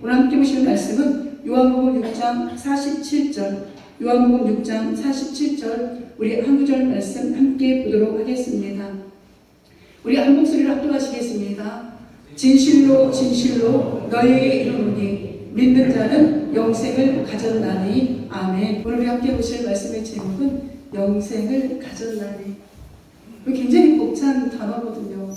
오늘 함께 보실 말씀은 요한복음 6장 47절, 요한복음 6장 47절 우리 한 구절 말씀 함께 보도록 하겠습니다. 우리 한 목소리로 합독하시겠습니다. 진실로 진실로 너희에게 이르노니 믿는 자는 영생을 가졌나니. 아멘. 오늘 우리 함께 보실 말씀의 제목은 영생을 가졌나니. 굉장히 벅찬 단어거든요.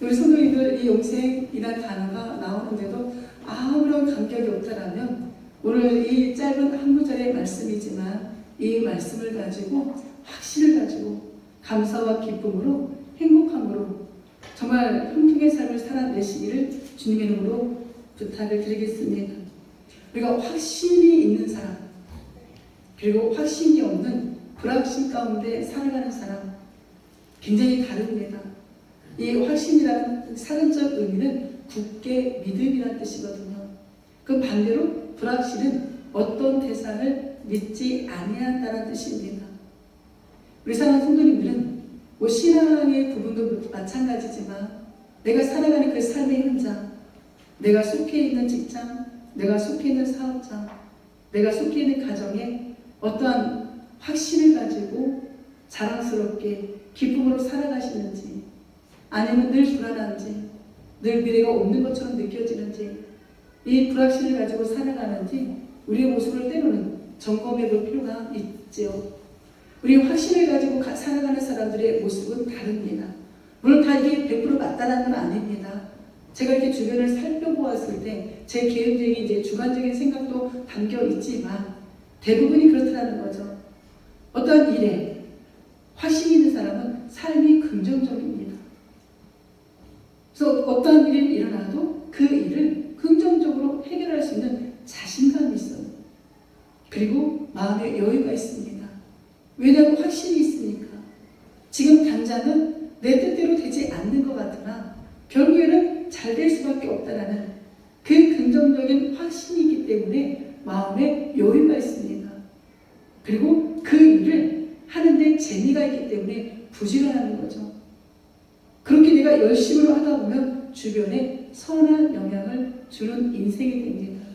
우리 성도님들, 이 영생이라는 단어가 나오는데도 아무런 감격이 없다라면 오늘 이 짧은 한 구절의 말씀이지만 이 말씀을 가지고 확신을 가지고 감사와 기쁨으로 행복함으로 정말 형통의 삶을 살아내시기를 주님의 이름으로 부탁을 드리겠습니다. 우리가 확신이 있는 사람 그리고 확신이 없는 불확신 가운데 살아가는 사람 굉장히 다릅니다. 이 확신이라는 사전적 의미는 굳게 믿음이라는 뜻이거든요. 그 반대로 불확신은 어떤 대상을 믿지 아니한다는 뜻입니다. 우리 사랑하는 성도님들은 신앙의 부분도 마찬가지지만 내가 살아가는 그 삶의 현장, 내가 속해 있는 직장, 내가 속해 있는 사업장, 내가 속해 있는 가정에 어떠한 확신을 가지고 자랑스럽게 기쁨으로 살아가시는지, 아니면 늘 불안한지, 늘 미래가 없는 것처럼 느껴지는지, 이 불확신을 가지고 살아가는지 우리의 모습을 때로는 점검해 볼 필요가 있지요. 우리 확신을 가지고 살아가는 사람들의 모습은 다릅니다. 물론 다 이게 100% 맞다는 건 아닙니다. 제가 이렇게 주변을 살펴보았을 때 제 개인적인 이제 주관적인 생각도 담겨 있지만 대부분이 그렇다는 거죠. 어떤 일에 확신이 있는 사람은 삶이 긍정적입니다. 그래서 어떤 일이 일어나도 그 일을 긍정적으로 해결할 수 있는 자신감이 있어요. 그리고 마음의 여유가 있습니다. 왜냐하면 확신이 있으니까. 지금 당장은 내 뜻대로 되지 않는 것 같으나 결국에는 잘 될 수밖에 없다라는 그 긍정적인 확신이 있기 때문에 마음에 여유가 있습니다. 그리고 그 일을 하는데 재미가 있기 때문에 부지런하는 거죠. 그렇게 내가 열심으로 하다 보면 주변에 선한 영향을 주는 인생이 됩니다.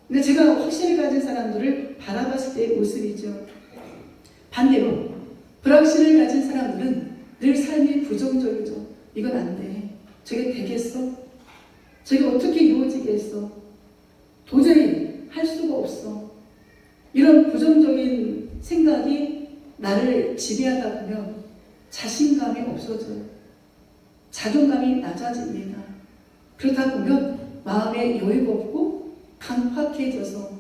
근데 제가 확신을 가진 사람들을 바라봤을 때의 모습이죠. 반대로 불확신을 가진 사람들은 늘 삶이 부정적이죠. 이건 안 돼. 저게 되겠어? 저게 어떻게 이루어지겠어? 도저히 할 수가 없어. 이런 부정적인 생각이 나를 지배하다 보면 자신감이 없어져요. 자존감이 낮아집니다. 그러다 보면 마음에 여유가 없고 강팍해져서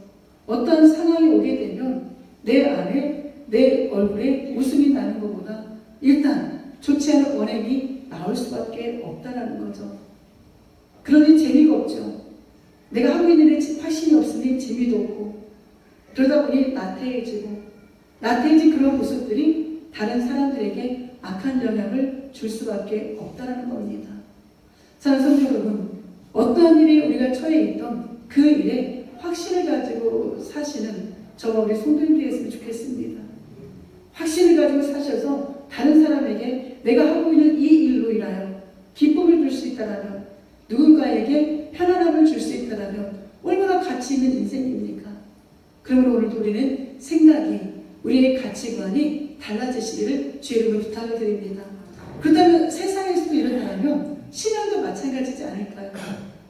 어떤 상황이 오게 되면 내 안에 내 얼굴에 웃음이 나는 것보다 일단 좋지 않은 원행이 나올 수밖에 없다는 거죠. 그러니 재미가 없죠. 내가 하고 있는 일에 확신이 없으니 재미도 없고 그러다 보니 나태해진 그런 모습들이 다른 사람들에게 악한 영향을 줄 수밖에 없다는 겁니다. 사랑하는 성도 여러분, 어떠한 일에 우리가 처해 있던 그 일에 확신을 가지고 사시는 저와 우리 성도님들이 됐으면 좋겠습니다. 확신을 가지고 사셔서 다른 사람에게 내가 하고 있는 이 일로 인하여 기쁨을 줄 수 있다면, 누군가에게 편안함을 줄 수 있다면 얼마나 가치 있는 인생입니까? 그러므로 오늘도 우리는 생각이, 우리의 가치관이 달라지시기를 주의 이름으로 부탁을 드립니다. 그렇다면 세상에서도 이렇다면 신앙도 마찬가지지 않을까요?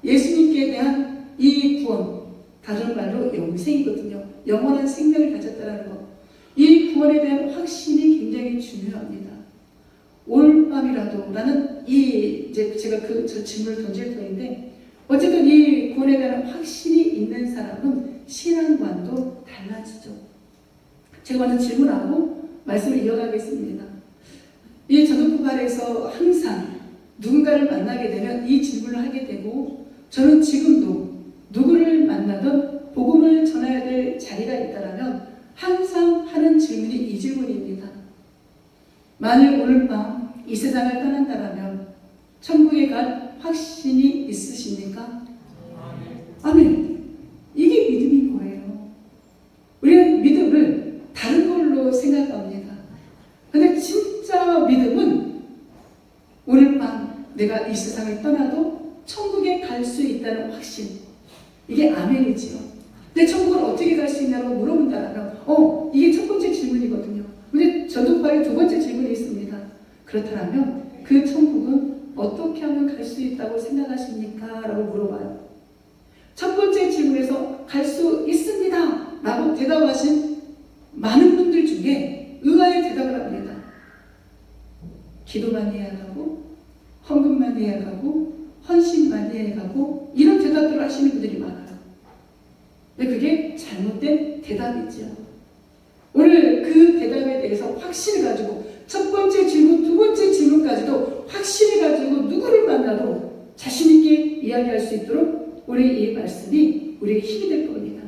예수님께 대한 이 구원, 다른 말로 영생이거든요. 영원한 생명을 가졌다는 것. 이 구원에 대한 확신이 굉장히 중요합니다. 오늘 밤이라도 나는 이제 제가 저 질문을 던질 터인데 어쨌든 이 구원에 대한 확신이 있는 사람은 신앙관도 달라지죠. 제가 먼저 질문하고 말씀을 이어가겠습니다. 이 전도포발에서 항상 누군가를 만나게 되면 이 질문을 하게 되고 저는 지금도 누구를 만나든 복음을 전해야 될 자리가 있다면 항상 하는 질문이 이 질문입니다. 만일 오늘 밤 이 세상을 떠난다면 천국에 갈 확신이 있으십니까? 아멘. 이게 믿음인 거예요. 우리는 믿음을 다른 걸로 생각합니다. 근데 진짜 믿음은 오늘 밤 내가 이 세상을 떠나도 천국에 갈 수 있다는 확신. 이게 아멘이지요. 근데 천국을 어떻게 갈 수 있냐고 물어본다면 이게 첫 번째 질문이거든요. 근데 전도파의 두 번째 질문이 있습니다. 그렇다면 그 천국은 어떻게 하면 갈 수 있다고 생각하십니까? 라고 물어봐요. 첫 번째 질문에서 갈 수 있습니다 라고 대답하신 많은 분들 중에 의아의 대답을 합니다. 기도만 해야 가고 헌금만 해야 가고 헌신만 해야 가고 이런 대답들을 하시는 분들이 많아요. 근데 그게 잘못된 대답이죠. 오늘 그 대답에 대해서 확신을 가지고 첫 번째 질문, 두 번째 질문까지도 확신을 가지고 누구를 만나도 자신 있게 이야기할 수 있도록 우리 이 말씀이 우리에게 힘이 될 겁니다.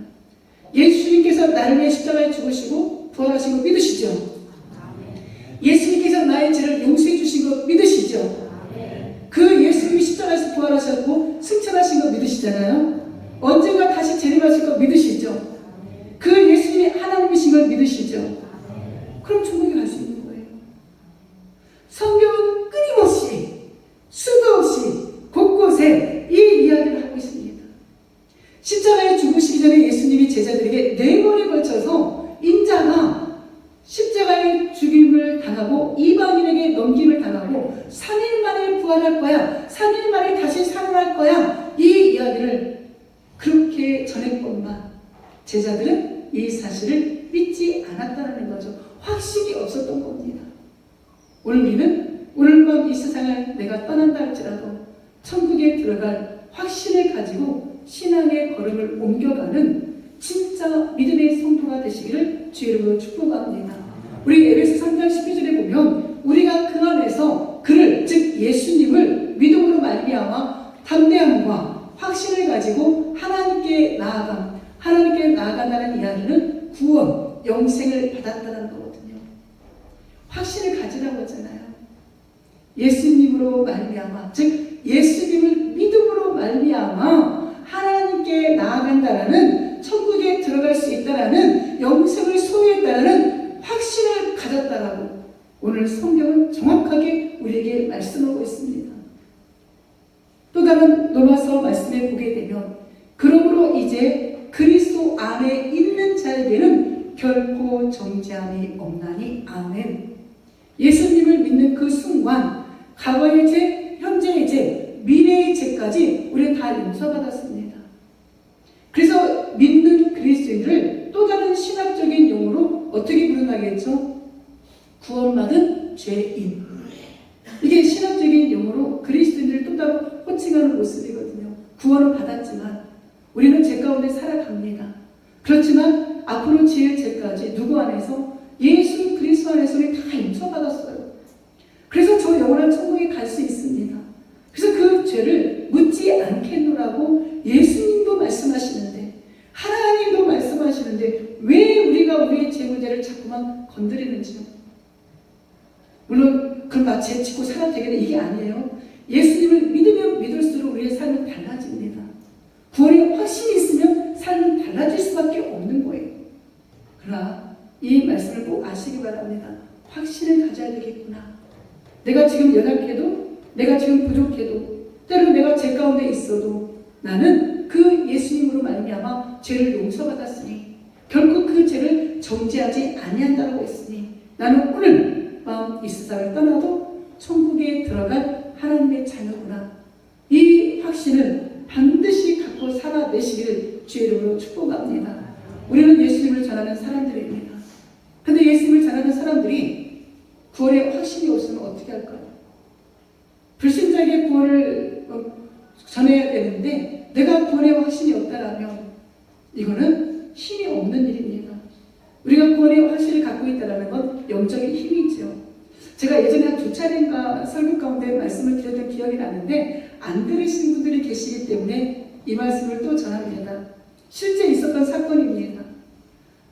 예수님께서 나를 위해 십자가에 죽으시고 부활하신 거 믿으시죠? 예수님께서 나의 죄를 용서해 주신 거 믿으시죠? 그 예수님이 십자가에서 부활하셨고 승천하신 거 믿으시잖아요. 언젠가 다시 재림하실 거 믿으시죠? 그 예수님이 하나님이신 걸 믿으시죠? 그럼 천국에 갈 수 있는 거예요. 성경은 끊임없이 수도 없이 곳곳에 이 이야기를 하고 있습니다. 십자가에 죽으시기 전에 예수님이 제자들에게 4번에 걸쳐서 인자가 십자가에 죽임을 당하고 이방인에게 넘김을 당하고 3일 만에 부활할 거야, 3일 만에 다시 살아날 거야, 이 이야기를 그렇게 전했건만 제자들은 이 사실을 믿지 않았다는 거죠. 확신이 없었던 겁니다. 오늘 우리는 오늘 밤 이 세상을 내가 떠난다 할지라도 천국에 들어갈 확신을 가지고 신앙의 걸음을 옮겨가는 진짜 믿음의 성도가 되시기를 주의 이름으로 축복합니다. 우리 에베소 3장 12절에 보면 우리가 그 안에서 그를, 즉 예수님을 믿음으로 말미암아 담대함과 확신을 가지고 하나님께 나아간다는 이야기는 구원, 영생을 받았다는 거거든요. 확신을 가지라고 했잖아요. 예수님으로 말미암아, 즉 예수님을 믿음으로 말미암아 하나님께 나아간다라는, 천국에 들어갈 수 있다라는, 영생을 소유했다라는 확신을 가졌다라고 오늘 성경은 정확하게 우리에게 말씀하고 있습니다. 또 다른 로마서 말씀에 보게 되면 그러므로 이제 그리스도 안에 있는 자에게는 결코 정죄함이 없나니 아멘. 예수님을 믿는 그 순간 과거의 죄, 현재의 죄, 미래의 죄까지 우리는 다 용서받았습니다. 그래서 믿는 그리스도인을 또 다른 신학적인 용어로 어떻게 부른다겠죠? 구원받은 죄인. 이게 신학적인 용어로 그리스도인들을 또 따로 호칭하는 모습이거든요. 구원을 받았지만 우리는 죄 가운데 살아갑니다. 그렇지만 앞으로 지을 죄까지 누구 안에서? 예수 그리스도 안에서 우리 다 용서받았어요. 그래서 저 영원한 천국에 갈 수 있습니다. 그래서 그 죄를 묻지 않겠노라고 예수님도 말씀하시는데, 하나님도 말씀하시는데 왜 우리가 우리의 죄 문제를 자꾸만 건드리는지요? 물론 그럼 나 죄 짓고 살아도 되겠네, 이게 아니에요. 예수님을 믿으면 믿을수록 우리의 삶은 달라집니다. 구원의 확신이 있으면 삶은 달라질 수밖에 없는 거예요. 그러나 이 말씀을 꼭 아시기 바랍니다. 확신을 가져야 되겠구나. 내가 지금 연약해도, 내가 지금 부족해도, 때로는 내가 죄 가운데 있어도 나는 그 예수님으로 말미암아 죄를 용서받았으니 결국 그 죄를 정죄하지 아니한다고 했으니 나는 오늘 밤 이 세상을 떠나도 천국에 들어갈 하나님의 자녀구나. 이 확신을 반드시 갖고 살아내시기를 주의 이름으로 축복합니다. 우리는 예수님을 전하는 사람들입니다. 근데 예수님을 전하는 사람들이 구원의 확신이 없으면 어떻게 할까요? 불신자에게 구원을 전해야 되는데 내가 구원의 확신이 없다라면 이거는 힘이 없는 일입니다. 우리가 구원의 확신을 갖고 있다는 건 영적인 힘이죠. 제가 예전에 한 2차례인가 설교 가운데 말씀을 드렸던 기억이 나는데 안 들으신 분들이 계시기 때문에 이 말씀을 또 전합니다. 실제 있었던 사건입니다.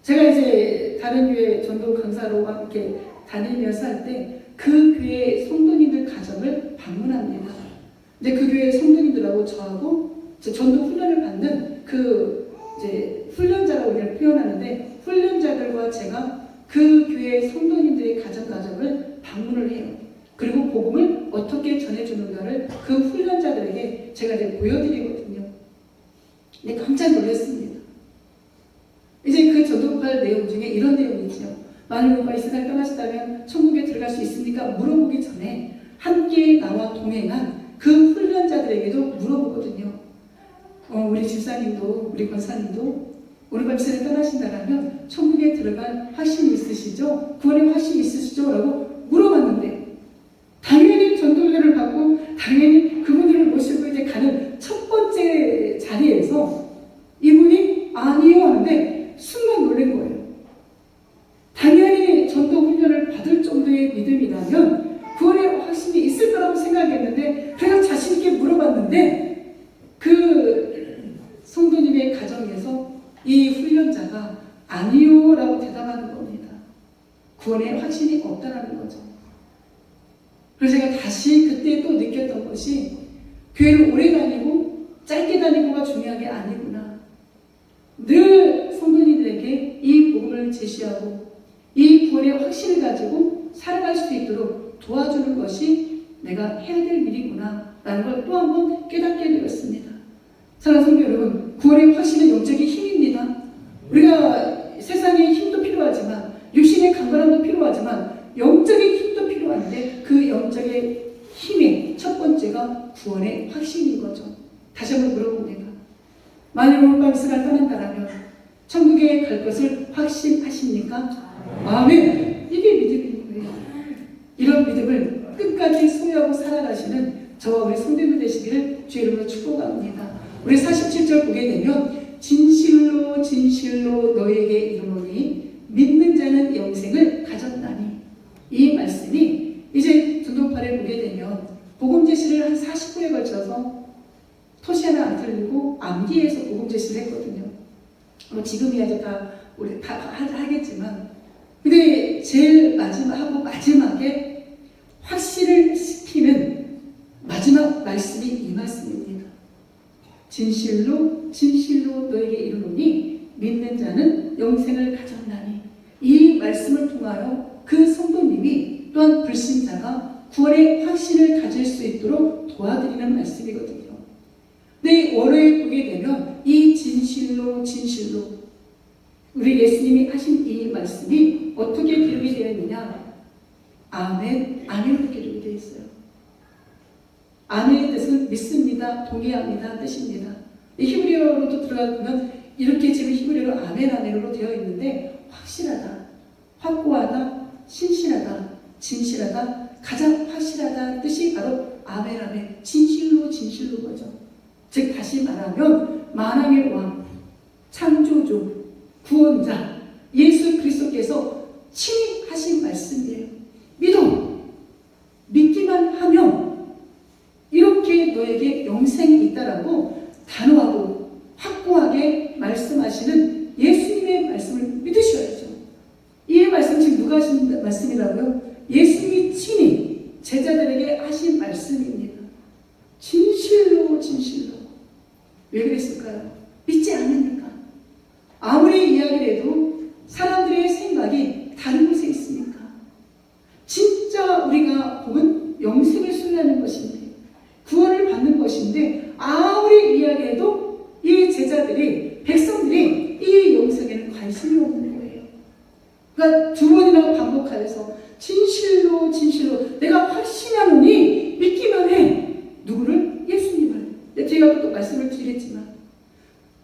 제가 이제 다른 교회 전도 강사로 함께 다니면서 할 때 그 교회 성도님들 가정을 방문합니다. 근데 그 교회 성도님들하고 저하고 전도 훈련을 받는 그 이제 훈련자라고 우리가 표현하는데, 훈련자들과 제가 그 교회 성도님들의 가정을 방문을 해요. 그리고 복음을 어떻게 전해주는가를 그 훈련자들에게 제가 이제 보여드리거든요. 근데 깜짝 놀랐습니다. 이제 그 전도할 내용 중에 이런 내용이 있죠. 만일 누가 이 세상을 떠나시다면 천국에 들어갈 수 있습니까? 물어보기 전에 함께 나와 동행한 그 훈련자들에게도 물어보거든요. 우리 집사님도 우리 권사님도 오늘 밤 세상을 떠나신다면 천국에 들어갈 확신이 있으시죠? 구원의 확신이 있으시죠? 라고 물어봤는데 당연히 전도회를 받고 당연히 그분들을 모시고 이제 가는 첫 번째 자리에서 이분이 아니요 하는데 순간 놀란 거예요. 당연히 전도 훈련을 받을 정도의 믿음이라면 구원의 확신이 있을 거라고 생각했는데 그래서 자신 있게 물어봤는데 그 성도님의 가정에서 이 훈련자가 아니요 라고 대답하는 겁니다. 구원의 확신이 없다는 거죠. 그래서 제가 다시 그때 또 느꼈던 것이 교회를 오래 다니고 짧게 다니고가 중요한 게 아니구나. 늘 성도님들에게 이 복음을 제시하고 이 구원의 확신을 가지고 살아갈 수 있도록 도와주는 것이 내가 해야 될 일이구나 라는 걸 또 한 번 깨닫게 되었습니다. 사랑하는 성도 여러분, 구원의 확신은 영적인 힘입니다. 우리가 세상의 힘도 필요하지만 육신의 강건함도 필요하지만 영적인 힘도 필요한데 그 영적인 힘의 첫 번째가 구원의 확신인 거죠. 다시 한번 물어봅니다. 만일 오늘 밤 세상을 떠난다면 천국에 갈 것을 확신하십니까? 아멘. 이게 믿음인 거예요. 이런 믿음을 끝까지 소유하고 살아가시는 저와 우리 성도님들 되시기를 주의 이름으로 축복합니다. 우리 47절 보게 되면 진실로 진실로 너에게 이르노니 믿는 자는 영생을 가졌나니, 이 말씀이 이제 전도파를 보게 되면 복음 제시를 한 40분에 걸쳐서 토시 하나 안 틀리고 암기해서 복음 제시를 했거든요. 지금이야 이제 다 우리 다 하겠지만, 근데 제일 마지막에 확신을 시키는 마지막 말씀이 이 말씀입니다. 진실로 진실로 너에게 이르노니 믿는 자는 영생을 가졌나니. 이 말씀을 통하여 그 성도님이 또한 불신자가 구원의 확신을 가질 수 있도록 도와드리는 말씀이거든요. 네, 월요일 보게 되면 이 진실로 진실로 우리 예수님이 하신 이 말씀이 어떻게 기록이 되어 있느냐? 아멘, 아멘으로 기록이 되어 있어요. 아멘의 뜻은 믿습니다, 동의합니다 뜻입니다. 히브리어로도 들어가면 이렇게 지금 히브리어로 아멘, 아멘으로 되어 있는데 확실하다, 확고하다, 신실하다, 진실하다, 가장 확실하다 뜻이 바로 아멘, 아멘, 진실로 진실로 거죠. 즉 다시 말하면 만왕의 왕, 창조주, 구원자 예수 그리스도께서 친히 하신 말씀이에요. 믿기만 하면 이렇게 너에게 영생이 있다라고 단호하고 확고하게 말씀하시는 예수님의 말씀을 믿으셔야죠. 이 말씀 지금 누가 하신 말씀이라고요? 예수님이 친히 제자들에게 하신 말씀입니다. 진실로 진실로. 왜 그랬을까요? 믿지 않으니까. 아무리 이야기를 해도 사람들의 생각이 다른 곳에 있으니까. 진짜 우리가 복은 영생을 소유하는 것인데, 구원을 받는 것인데, 아무리 이야기해도 이 제자들이, 백성들이 이 영생에는 관심이 없는 거예요. 그러니까 두 번이나 반복하여서 진실로 진실로 내가 확신하노니 믿기만 해. 누구를? 예수님을. 제가 또 말씀을 드리겠지만,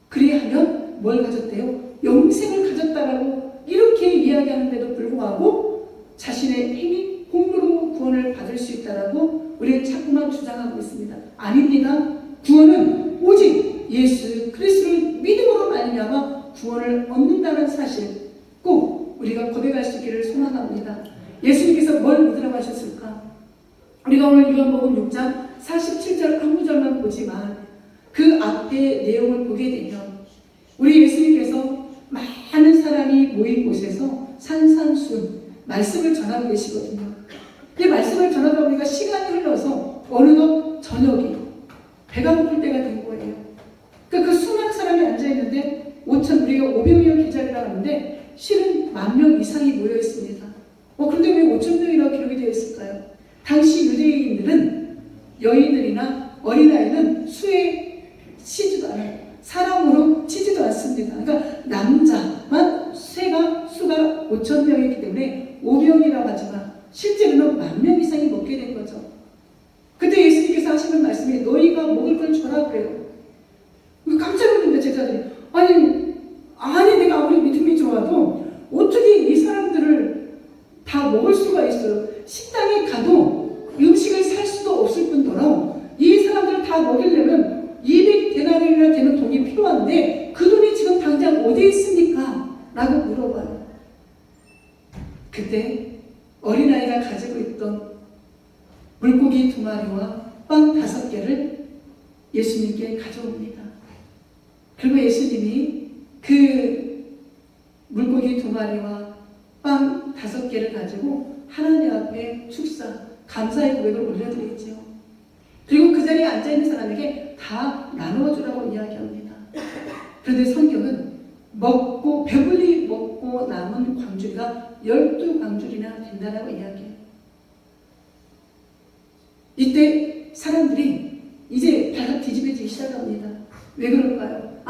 그리하면 뭘 가졌대요? 영생을 가졌다라고 이렇게 이야기하는데도 불구하고 자신의 행위 공로로 구원을 받을 수 있다라고 우리는 자꾸만 주장하고 있습니다. 아닙니다. 구원은 오직 예수 그리스도를 믿음으로 말미암아 구원을 얻는다는 사실 꼭 우리가 고백할 수 있기를 소망합니다. 예수님께서 뭘 믿으라고 하셨을까? 우리가 오늘 요한복음 6장 47절 한 구절만 보지만 그 앞에 내용을 보게 되면 우리 예수님께서 많은 사람이 모인 곳에서 산산순 말씀을 전하고 계시거든요. 근데 말씀을 전하다 보니까 시간이 흘러서 어느덧 저녁이 배가 고플 때가 된 거예요. 그러니까 그 수많은 사람이 앉아있는데 5천, 우리가 500명 기자리라고 하는데 실은 10,000명 이상이 모여 있습니다. 그런데 왜 5,000명이라고 기록이 되어 있을까요? 당시 유대인들은 여인들이나 어린아이는 수에 쉬지도 않아요. 사람으로 그러니까 남자만 수가 5천 명이기 때문에 5병이라고 하지만 실제로는 10,000명 이상이 먹게 된 거죠. 그때 예수님께서 하시는 말씀이 너희가 먹을 걸 줘라 그래요. 깜짝 놀랐는데 제자들이 아니 내가 아무리 믿음이 좋아도 어떻게 이 사람들을 다 먹을 수가 있어요. 식당에 가도 음식을 살 수도 없을 뿐더러 이 사람들을 다 먹이려면 200데나리온이나 되는 돈이 필요한데 그 돈이 지금 당장 어디에 있습니까? 라고 물어봐요. 그때 어린아이가 가지고 있던 물고기 2마리와 빵 5개를 예수님께 가져옵니다. 그리고 예수님이 그 물고기 2마리와 빵 5개를 가지고 하나님 앞에 축사, 감사의 고백을 올려드리죠. 그리고 그 자리에 앉아있는 사람에게 다 나누어주라고 이야기합니다. 그런데 성경은 배불리 먹고 남은 광주리가 12광주리나 된다라고 이야기해요. 이때 사람들이 이제 발각 뒤집어지기 시작합니다. 왜 그럴까요?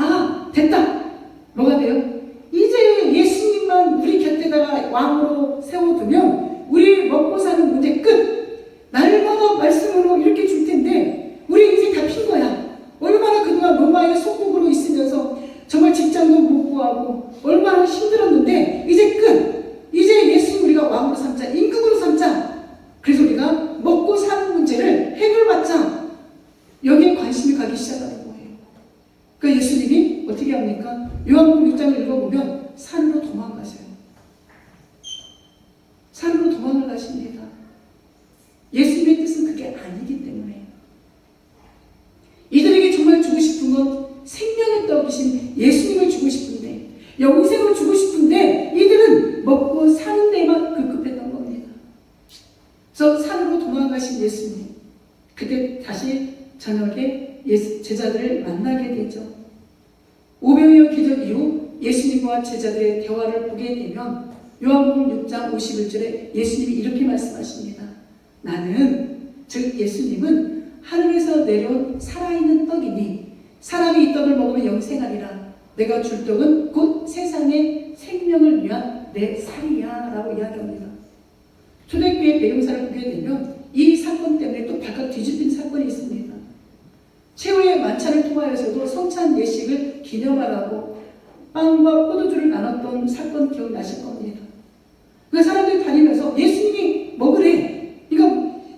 됐다! 뭐가 돼요? 이제 예수님만 우리 곁에다가 왕으로 세워두면 우리 먹고 사는 문제 끝! 날마다 말씀으로 이렇게 줄 텐데 우리 이제 다 핀 거야. 얼마나 그동안 로마의 속국으로 있으면서 정말 직장도 못 구하고 얼마나 힘들었는데 이제 끝! 이제 예수님 우리가 왕으로 삼자, 임금으로 삼자. 그래서 우리가 먹고 사는 문제를 해결받자. 여기에 관심이 가기 시작하는 거예요. 그러니까 예수님이 어떻게 합니까? 요한복음 6장을 읽어보면 산으로 도망가세요. 산으로 도망을 가십니다. 예수님의 뜻은 그게 아니기 때문에. 이들에게 정말 주고 싶은 건 생명의 떡이신 예수님을 주고 싶은데, 영생을 주고 싶은데 이들은 먹고 사는 데만 급급했던 겁니다. 그래서 산으로 도망가신 예수님, 그때 다시 저녁에 제자들을 만나게 되죠. 오병이어 기적 이후 예수님과 제자들의 대화를 보게 되면 요한복음 6장 51절에 예수님이 이렇게 말씀하십니다. 나는, 즉 예수님은 하늘에서 내려온 살아있는 떡이니 사람이 이 떡을 먹으면 영생하리라. 내가 줄 떡은 곧 세상의 생명을 위한 내 살이야 라고 이야기합니다. 초대교회 배경사를 보게 되면 이 사건 때문에 또 바깥 뒤집힌 사건이 있습니다. 최후의 만찬을 통하여서도 성찬 예식을 기념하라고 빵과 포도주를 나눴던 사건 기억나실 겁니다. 그 사람들이 다니면서 예수님이 먹으래.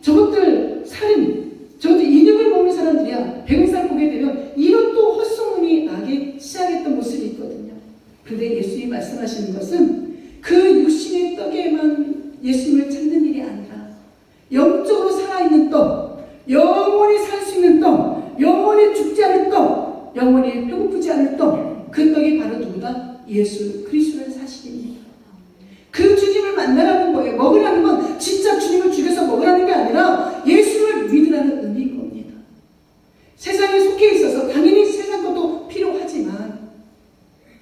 저것들 살인, 저것들 인육을 먹는 사람들이야. 배경사를 보게 되면 이런 또 헛소문이 나기 시작했던 모습이 있거든요. 그런데 예수님이 말씀하시는 것은 그 육신의 떡에만 예수님을 찾는 일이 아니라 영적으로 살아있는 떡, 영원히 살 수 있는 떡, 영원히 죽지 않을 떡, 영원히 배고프지 않을 떡, 그 떡이 바로 누구다? 예수 그리스도라는 사실입니다. 그 주님을 만나라는 거예요. 먹으라는 건 진짜 주님을 죽여서 먹으라는 게 아니라 예수를 믿으라는 의미인 겁니다. 세상에 속해 있어서 당연히 세상 것도 필요하지만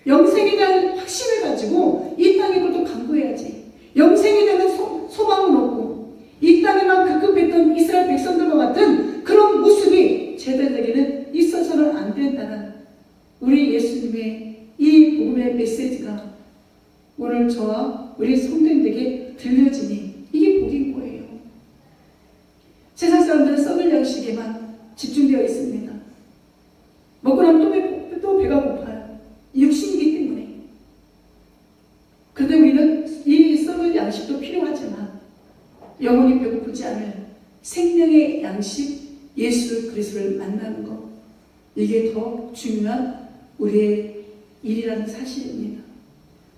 영생에 대한 확신을 가지고 이 땅의 것도 강구해야지. 영생에 대한 소망을 놓고 이 땅에만 급급했던 이스라엘 백성들과 같은 그런 모습이 제자들에게는 있어서는 안 된다는 우리 예수님의 이 복음의 메시지가 오늘 저와 우리 성도님들에게 들려지니 이게 복인 거예요. 세상 사람들은 썩을 양식에만 집중되어 있습니다. 먹고 나면 또 배가 고파요. 육신이기 때문에. 그런데 우리는 이 썩을 양식도 필요하지만 영원히 배고프지 않을 생명의 양식 예수 그리스도를 만나는 것, 이게 더 중요한 우리의 일이라는 사실입니다.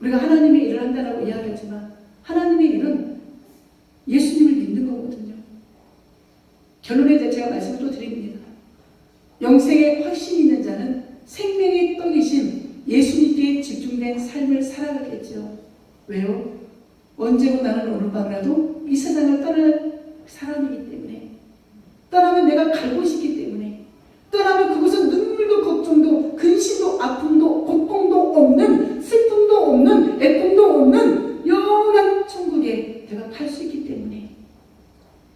우리가 하나님의 일을 한다라고 이야기하지만 하나님의 일은 예수님을 믿는 거거든요. 결론에 제가 말씀을 또 드립니다. 영생에 확신이 있는 자는 생명의 떡이신 예수님께 집중된 삶을 살아가겠죠. 왜요? 언제고 나는 어느 밤이라도 이 세상을 떠날 사람이기 때문에, 떠나면 내가 갈 곳이기 때문에, 떠나면 그곳은 눈물도 걱정도 근심도 아픔도 고통도 없는, 슬픔도 없는, 애통도 없는 영원한 천국에 내가 갈 수 있기 때문에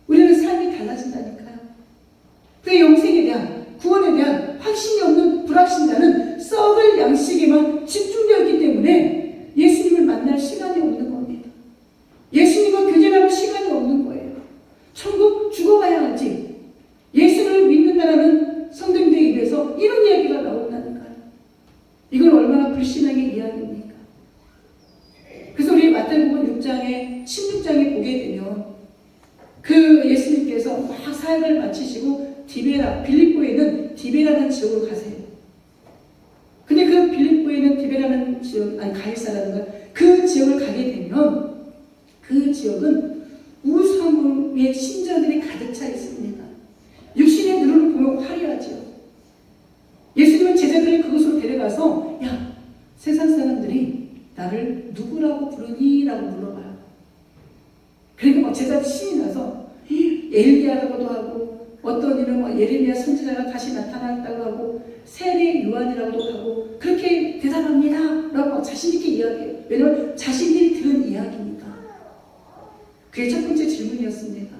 우리는 삶이 달라진다니까요. 그 영생에 대한, 구원에 대한 확신이 없는 불확신자는 썩을 양식에만 집중되어 있기 때문에 예수님을 만날 시간이 없는 겁니다. 예수님과 교제하는 시간이 없는 거예요. 천국 죽어가야 하지. 예수를 믿는다라는 성도님들의 입에서 이런 이야기가 나온다니까요. 이건 얼마나 불신앙의 이야기입니까? 그래서 우리 마태복음 6장에 16장에 보게 되면 그 예수님께서 막 사역을 마치시고 빌립보에 있는 디베라는 지역으로 가세요. 근데 그 빌립보에 있는 디베라는 지역, 가이사라는 그 지역을 가게 되면 그 지역은 우상의 신자들이 가득 차 있습니다. 육신의 눈으로 보면 화려하죠. 예수님은 제자들을 그곳으로 데려가서 야, 세상 사람들이 나를 누구라고 부르니? 라고 물어봐요. 그러니까 막 제자들 신이 나서 엘리야라고도 하고 어떤 이는 예레미야 선지자가 다시 나타났다고 하고 세례 요한이라고도 하고 그렇게 대답합니다 라고 자신있게 이야기해요. 왜냐하면 자신들이 들은 이야기니까. 그게 첫 번째 질문이었습니다.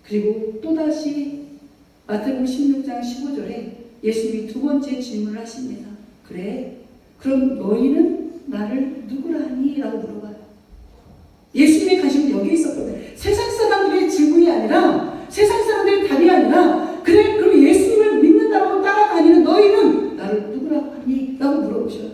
그리고 또다시 마태복음 16장 15절에 예수님이 두 번째 질문을 하십니다. 그래, 그럼 너희는 나를 누구라 하니? 라고 물어봐요. 예수님의 관심은 여기 있었거든요. 세상 사람들의 질문이 아니라 세상 사람들의 답이 아니라 그래, 그럼 예수님을 믿는다고 따라다니는 너희는 나를 누구라고 하니? 라고 물어보셔요.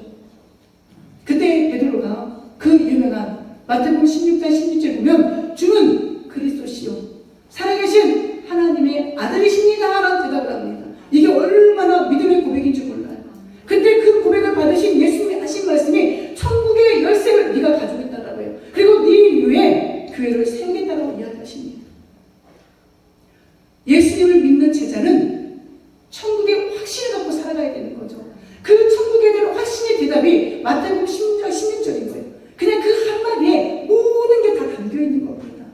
그때 베드로가 그 유명한 마태복음 16장 16절에 보면 주는 그리스도시요 살아계신 하나님의 아들이십니다 라고 대답을 합니다. 이게 얼마나 믿음의 고백인 줄 몰라요. 그때 그 고백을 받으신 예수님이 하신 말씀이 천국의 열쇠를 네가 가지고 있다라고 해요. 그리고 네 위에 교회를 세우겠다라고 이야기하십니다. 예수님을 믿는 제자는 천국의 확신을 갖고 살아가야 되는 거죠. 그 천국에 대한 확신의 대답이 마태복음 16장 16절인 거예요. 그냥 그 한마디에 모든 게 다 담겨 있는 겁니다.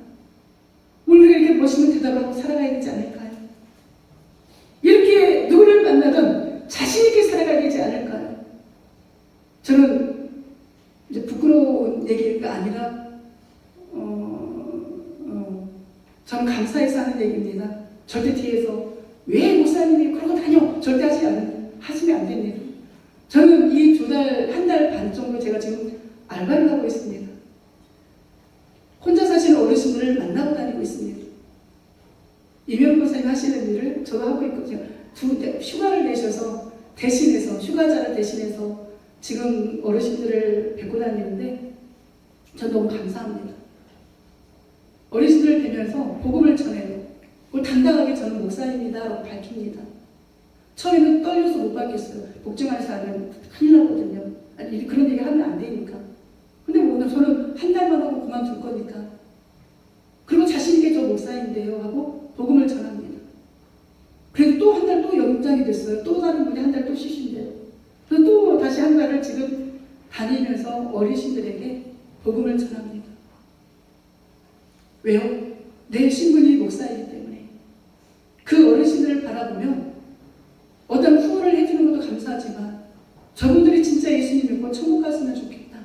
우리가 이렇게 멋있는 대답을 하고 살아가야 되지 않을까요? 이렇게 누구를 만나든 자신있게 살아가야 되지 않을까요? 저는 이제 부끄러운 얘기가 아니라 저는 감사해서 하는 얘기입니다. 절대 뒤에서 왜 목사님이 그러고 다녀 절대 하시면 안 됩니다. 저는 이 한 달 반 정도 제가 지금 알바를 하고 있습니다. 혼자 사시는 어르신들을 만나고 다니고 있습니다. 이명훈 목사님 하시는 일을 저도 하고 있고 제가 휴가를 내셔서 휴가자를 대신해서 지금 어르신들을 뵙고 다니는데 전 너무 감사합니다. 어르신들을 뵈면서 복음을 전해요. 당당하게 저는 목사입니다 라고 밝힙니다. 처음에는 떨려서 못 받겠어요. 복종하면서 하면 큰일 나거든요. 아니, 그런 얘기 하면 안 되니까. 근데 오늘 저는 한 달만 하고 그만둘 거니까. 그리고 자신있게 저 목사인데요 하고 복음을 전합니다. 그래도 또 한 달 또 연장이 됐어요. 또 다른 분이 한 달 또 쉬신대요. 그래서 또 다시 한 달을 지금 다니면서 어르신들에게 복음을 전합니다. 왜요? 내 신분이 목사이기 때문에. 그 어르신들을 바라보면 어떤 후원을 해주는 것도 감사하지만 저분들이 진짜 예수님 믿고 천국 갔으면 좋겠다.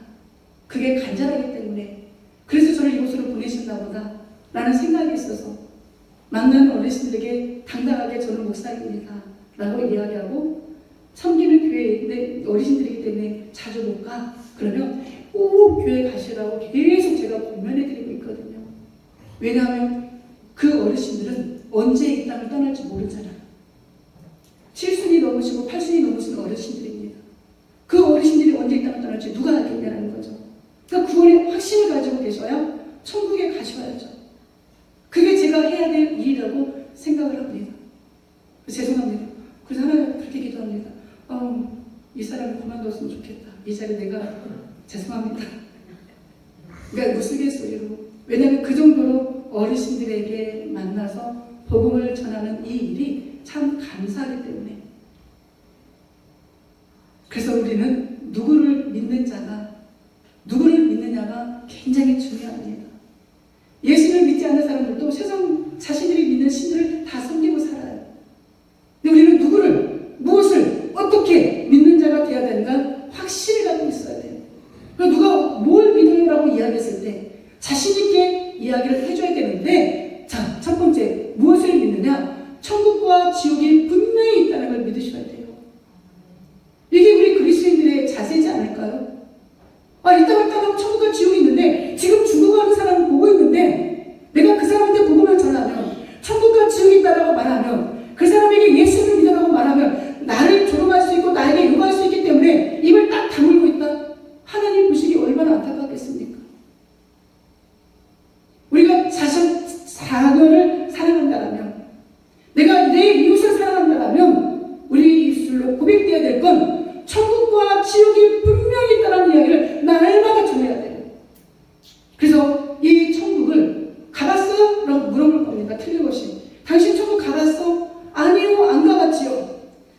그게 간절하기 때문에 그래서 저를 이곳으로 보내셨나 보다 라는 생각이 있어서 만나는 어르신들에게 당당하게 저는 목사입니다 라고 이야기하고 섬기는 교회에 어르신들이기 때문에 자주 못 가. 그러면 꼭 교회 가시라고 계속 제가 권면해드리고 있거든요. 왜냐하면 그 어르신들은 언제 이 땅을 떠날지 모르잖아요. 7순이 넘으시고 8순이 넘으신 어르신들입니다. 그 어르신들이 언제 이 땅을 떠날지 누가 알겠냐는 거죠. 그러니까 구원의 확신을 가지고 계셔야 천국에 가셔야죠. 그게 제가 해야 될 일이라고 생각을 합니다. 죄송합니다. 그래서 하나님 그렇게 기도합니다. 이 사람을 그만뒀으면 좋겠다. 이 자리 내가 죄송합니다. 그러니까 우스갯소리로. 왜냐하면 그 정도로 어르신들에게 만나서 복음을 전하는 이 일이 참 감사하기 때문에. 그래서 우리는 누구를 믿느냐가 굉장히 중요합니다. 예수를 믿지 않는 사람들도 세상 자신들이 믿는 신들을 다 섬기고 살아요. 근데 우리는 무엇을 어떻게 믿는 자가 되어야 되는가 확신을 갖고 있어야 돼요. 누가 뭘 믿으라고 이야기했을 때 자신있게 이야기를 해줘야 되는데, 자, 첫 번째 무엇을 믿느냐? 천국과 지옥이 분명히 있다는 걸 믿으셔야 돼요. 이게 세지 않을까요? 이따가 천국과 지옥이 있는데 지금 죽어가는 사람을 보고 있는데 내가 그 사람한테 복음을 전하면 천국과 지옥이 있다라고 말하면 그 사람에게 예수를 믿으라고 말하면 나를 조롱할 수 있고 나에게 욕할 수 있기 때문에 입을 딱 다물고 있다. 하나님 보시기 얼마나 안타깝겠습니까? 우리가 자녀를 사랑한다면 내가 내 이웃을 사랑한다면 우리 입술로 고백되어야 될 건 천국과 지옥이 분명히 있다는 이야기를 날마다 전해야 돼요. 그래서 이 천국을 가봤어? 라고 물어볼 겁니다. 틀림없이. 당신 천국 가봤어? 아니요, 안 가봤지요.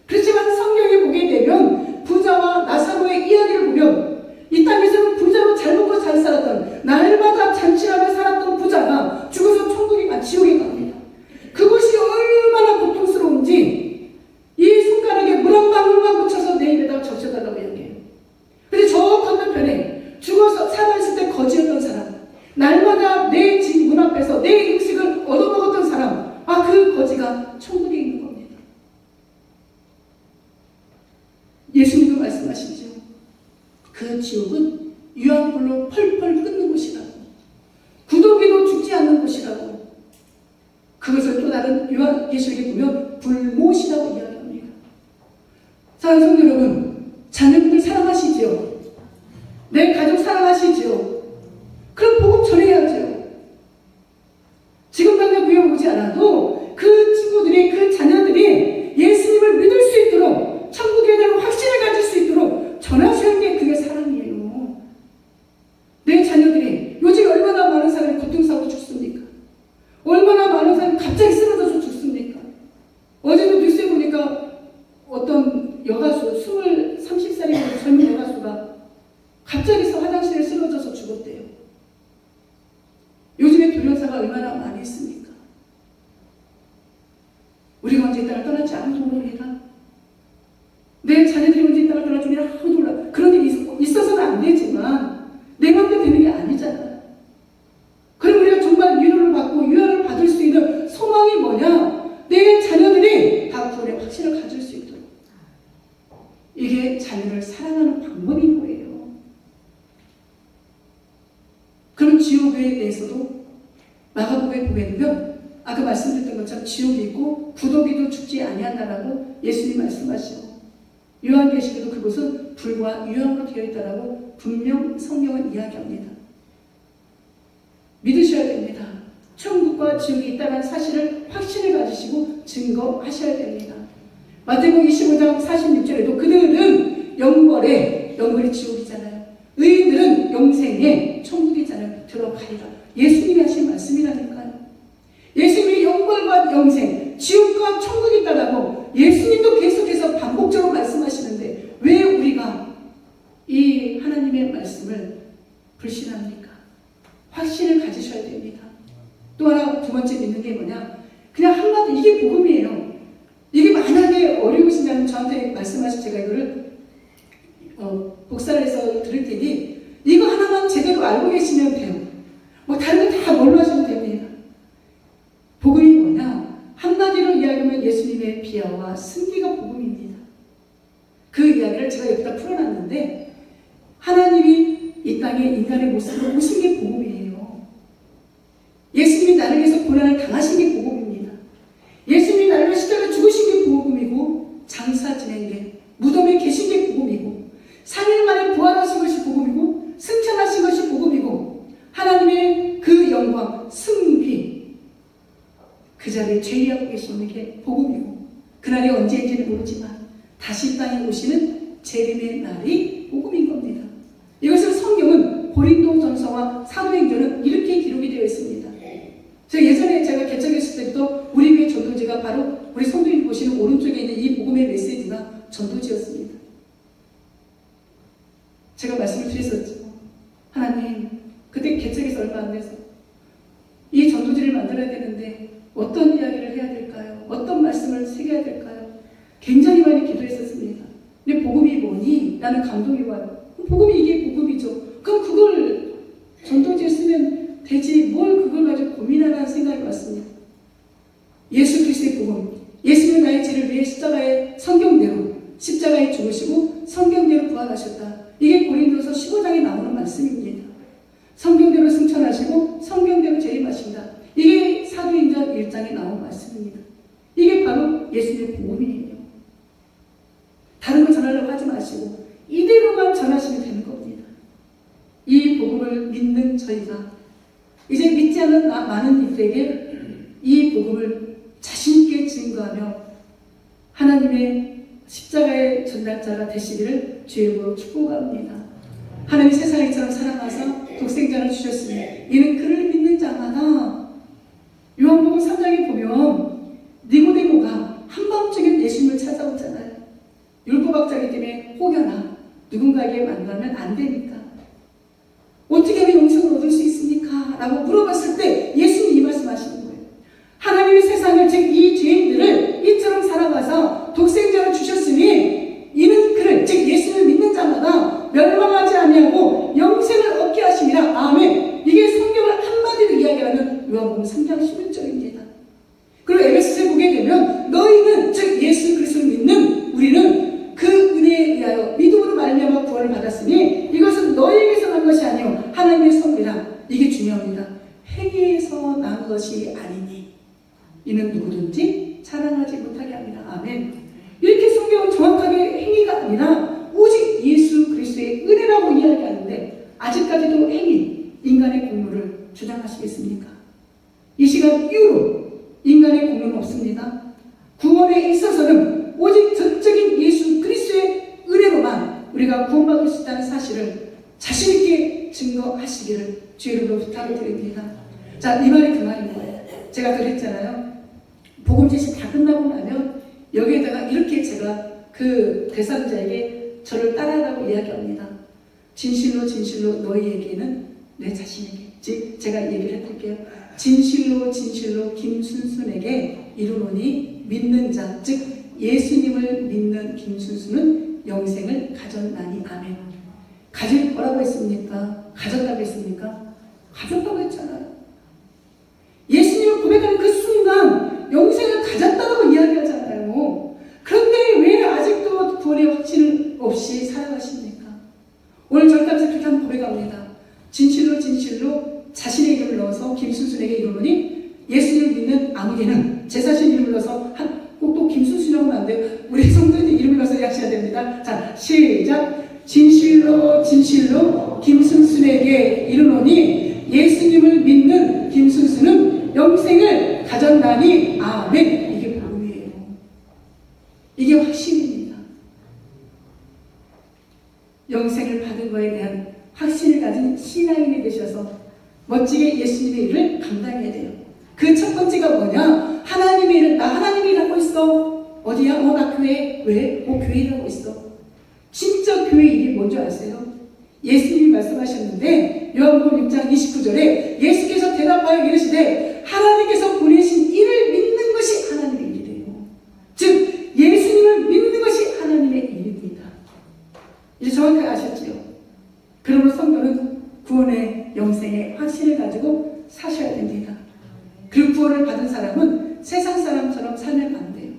그렇지만 성경에 보게 되면 부자와 나사로의 이야기를 보면 이 땅에서는 부자로 잘 먹고 잘 살았던 날마다 잔치하며 살았던 부자가 죽어서 지옥에 갑니다. 그것이 얼마나 고통스러운지 이 손가락에 물 한 방울만 묻혀서 내 입에다 적셔달라고 이야기해요. 근데 저 건너편에 죽어서 살아있을 때 거지였던 사람, 날마다 내 집 문 앞에서 내 음식을 얻어먹었던 사람, 그 거지가 천국에 있는 겁니다. 예수님도 말씀하시죠. 그 지옥은 유황불로 펄펄 끓는 곳이라고, 구더기도 죽지 않는 곳이라고. 그것을 또 다른 요한계시록에 보면 불못이라고 이야기합니다. 사랑하는 성도 여러분, 자녀분들 사랑하시지요? 내 가족 사랑하시지요? 그럼 복음 전해야죠. 지금 당장 교회 오지 않아도 그 친구들이, 그 자녀들이 예수님을 믿을 수 있도록, 천국에 대한 확신을 가질 수 있도록 전하시는 게 그게 사랑이에요. 내 자녀들이 요즘 얼마나 많은 사람이 교통사고 죽습니까? 얼마나 많은 사람이 갑자기 쓰러져서 죽습니까? 어제도 뉴스에 보니까 어떤 여가수, 30살이라는 젊은 여가수가 갑자기 화장실에 쓰러져서 죽었대요. 요즘에 돌연사가 얼마나 많이 있습니까? 우리가 언제 이 땅을 떠날지 아무도 모릅니다. 내 자녀들이 언제 이 땅을 떠날지 아무도 몰라. 그런 일이 있어서는 안 되지만 내 맘대로 되는 게 아니잖아. 그럼 우리가 정말 위로를 받고 유언을 받을 수 있는 소망이 뭐냐? 내 자녀들이 다 구원의 확신을 가질 수 있도록. 이게 자녀를 사랑하는 방법인 거예요. 그럼 지옥에 대해서도 마가복음에 보게 되면 아까 말씀드렸던 것처럼 지옥이 있고 구더기도 죽지 아니한다라고 예수님 말씀하시고, 요한계시록에도 그곳은 불과 유황으로 되어 있다라고 분명 성경은 이야기합니다. 믿으셔야 됩니다. 천국과 지옥이 있다는 사실을 확신을 가지시고 증거하셔야 됩니다. 마태복음 25장 46절에도 그들은 영벌이 지옥이잖아요. 의인들은 영생에 천국이잖아요. 들어가리라. 예수님이 하신 말씀이라니까요. 예수님이 영벌과 영생, 지옥과 천국이 있다라고 예수님도 계속해서 반복적으로 말씀하시는데 왜 우리가 이 하나님의 말씀을 불신합니까? 확신을 가지셔야 됩니다. 또 하나, 두 번째 믿는 게 뭐냐? 그냥 한마디, 이게 복음이에요. 이게 만약에 어려우시면 저한테 말씀하시고 제가 이거를 복사를 해서 들을 테니 이거 하나만 제대로 알고 계시면 돼요. 다른 거 다 뭘로 하셔도 됩니다. 복음이 뭐냐? 한마디로 이야기하면 예수님의 비하와 승리가 복음입니다. 그 이야기를 제가 여기다 풀어놨는데 하나님이 이 땅에 인간의 모습으로 오신 게 복음이에요. 예수님이 나를 위해서 고난을 당하신 게 복음입니다. 예수님이 나를 위해 십자가에 죽으신 게 복음이고, 장사 지낸 게, 무덤에 계신 게 복음이고, 3일 만에 부활하신 것이 복음이고, 승천하신 것이 복음이고, 하나님의 그 영광, 승리, 그 자리에 죄리하고 계시는 게 복음이고, 그날이 언제인지는 모르지만 다시 땅에 오시는 재림의 날이 복음인 겁니다. 이것을 성경은 고린도전서와 사도행전은 이렇게 기록이 되어 있습니다. 예전에 제가 개척했을 때부터 우리 교회 전도지가 바로 우리 성도님 보시는 오른쪽에 있는 이 복음의 메시지가 전도지였습니다. 제가 말씀을 드렸었죠. 하나님, 그때 개척해서 얼마 안 돼서 이 전도지를 만들어야 되는데 어떤 이야기를 해야 될까요? 어떤 말씀을 새겨야 될까요? 굉장히 많이 기도했었습니다. 근데 복음이 뭐니? 라는 감동이 와요. 복음이 이게 복음이죠. 그럼 그걸 전도지에 쓰면 되지 뭘 그걸 가지고 고민하라는 생각이 왔습니다. 예수 그리스도의 복음, 예수님은 나의 죄를 위해 십자가에 성경대로 십자가에 죽으시고 성경대로 부활 구원하셨다. 이게 고린도서 15장에 나오는 말씀입니다. 성경대로 승천하시고 성경대로 재림하신다. 이게 사도행전 1장에 나온 말씀입니다. 이게 바로 예수님의 복음이에요. 다른 거 전하려고 하지 마시고 이대로만 전하시면 되는 겁니다. 이 복음을 믿는 저희가 이제 믿지 않는 많은 이들에게 이 복음을 자신있게 증거하며 하나님의 십자가의 전달자가 되시기를 주의 이름으로 축복합니다. 하나님이 세상에처럼 사랑하사 독생자를 주셨으니 이는 그를 믿는 자마다. 요한복음 3장에 보면 니고데모가 한밤중에 예수님을 찾아오잖아요. 율법학자이기 때문에 혹여나 누군가에게 만나면 안 되니까 어떻게 하면 영생을 얻을 수 있습니까? 라고 물어봤을 때 예수님이 이 말씀하시는 거예요. 하나님이 세상을 즉 이 죄인들을 이처럼 사랑하사 독생자를 주셨으니 이는 그를 즉 예수를 믿는 자마다 멸망하지 아니하고 영생을 얻게 하심이라. 아멘. 이게 성경을 한마디로 이야기하는 요한복음 3장 11절입니다. 그리고 에베소서에 보게 되면 너희는 즉 예수 그리스도를 믿는 우리는 그 은혜에 의하여 믿음으로 말미암아 구원을 받았으니 이것은 너희에게서 난 것이 아니요 하나님의 선물이라. 이게 중요합니다. 행위에서 난 것이 아니니 이는 누구든지 자랑하지 못하게 합니다. 아멘. 이렇게 성경은 정확하게 행위가 아니라 오직 예수 그리스도의 은혜라고 이야기하는데 아직까지도 행위, 인간의 공로를 주장하시겠습니까? 이 시간 이후로 인간의 공로는 없습니다. 구원에 있어서는 오직 전적인 예수 그리스도의 은혜로만 우리가 구원받을 수 있다는 사실을 자신있게 증거하시기를 주의 이름으로 부탁을 드립니다. 자, 이 말이 그 말인 거예요. 제가 그랬잖아요. 복음 제시 다 끝나고 나면 여기에다가 이렇게 제가 그 대상자에게 저를 따라하라고 이야기합니다. 진실로 진실로 너희에게는 내 자신에게, 즉 제가 얘기를 해드릴게요. 진실로 진실로 김순순에게 이르노니 믿는 자, 즉 예수님을 믿는 김순순은 영생을 가졌나니. 아멘. 가질 거라고 했습니까? 가졌다고 했습니까? 가졌다고 했잖아요. 예수님을 고백하는 그 순간 영생을 가졌다고 이야기하잖아요. 그런데 왜 아직도 구원의 확신 없이 살아가십니까? 오늘 절단에서 그렇게 한번 고백합니다. 진실로 진실로 자신의 이름을 넣어서 김순순에게 이르노니 예수님을 믿는 아무개는 제 자신 이름을 넣어서 꼭 또 김순순이라고 하면 안 돼요. 우리 성도님 이름을 넣어서 하셔야 됩니다. 자, 시작. 진실로 진실로 김순순에게 이르노니 예수님을 믿는 김순순은 영생을 가졌나니. 아멘. 이게 복음이에요. 이게 확신입니다. 영생을 받은 거에 대한 확신을 가진 신앙인이 되셔서 멋지게 예수님의 일을 감당해야 돼요. 그 첫 번째가 뭐냐? 하나님의 일을, 나 하나님의 일 하고 있어. 어디야? 나 교회. 왜? 교회 일하고 있어. 진짜 교회 일이 뭔지 아세요? 예수님이 말씀하셨는데 요한복음 6장 29절에 예수께서 대답하여 이르시되 하나님께서 보내신 이를 믿는 것이 하나님의 일이래요. 즉 예수님을 믿는 것이 하나님의 일입니다. 이제 정확하게 아셨죠? 그러므로 성도는 구원의 영생의 확신을 가지고 사셔야 됩니다. 그리고 구원을 받은 사람은 세상 사람처럼 살면 안 돼요.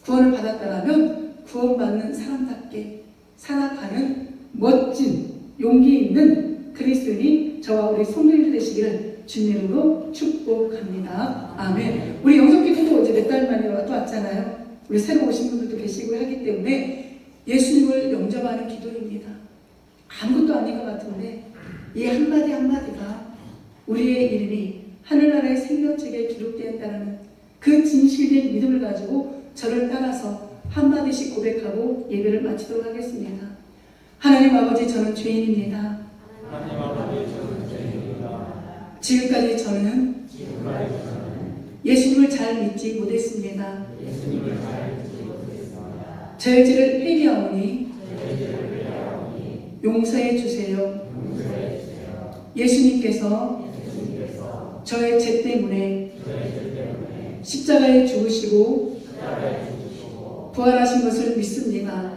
구원을 받았다면 구원받는 사람답게 살아가는 멋진 용기 있는 그리스도인이 저와 우리 성도님들 되시기를 주님으로 축복합니다. 아멘. 우리 영접기도도 이제 몇 달 만에 또 왔잖아요. 우리 새로 오신 분들도 계시고 하기 때문에 예수님을 영접하는 기도입니다. 아무것도 아닌 것 같은데 이 한마디 한마디가 우리의 이름이 하늘나라의 생명책에 기록되었다는 그 진실된 믿음을 가지고 저를 따라서 한마디씩 고백하고 예배를 마치도록 하겠습니다. 하나님 아버지, 저는 죄인입니다. 하나님 아버지, 저는 죄인입니다. 지금까지 저는 예수님을 잘 믿지 못했습니다. 저의 죄를 회개하오니 용서해 주세요. 예수님께서 저의 죄 때문에 십자가에 죽으시고 부활하신 것을 믿습니다.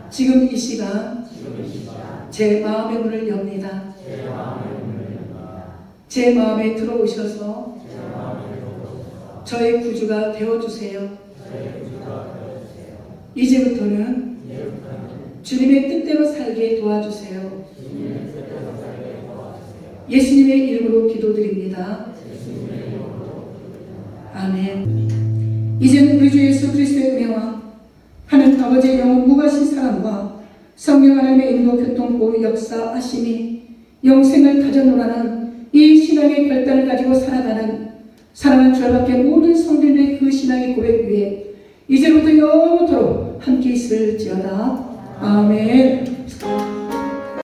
지금 이 시간 제 마음의 문을 엽니다. 제 마음에 들어오셔서 저의 구주가 되어주세요. 이제부터는 주님의 뜻대로 살게 도와주세요. 예수님의 이름으로 기도드립니다. 아멘. 이제는 우리 주 예수 그리스도의 은혜와 하나님 아버지의 영원 무가신 사랑과 성령 하나님의 인도 교통 보호 역사하심이 영생을 가져노라는 이 신앙의 결단을 가지고 살아가는 사랑하는 주밖에 모든 성도들의 그 신앙의 고백 위에 이제부터 영원토록 함께 있을지어다. 아멘.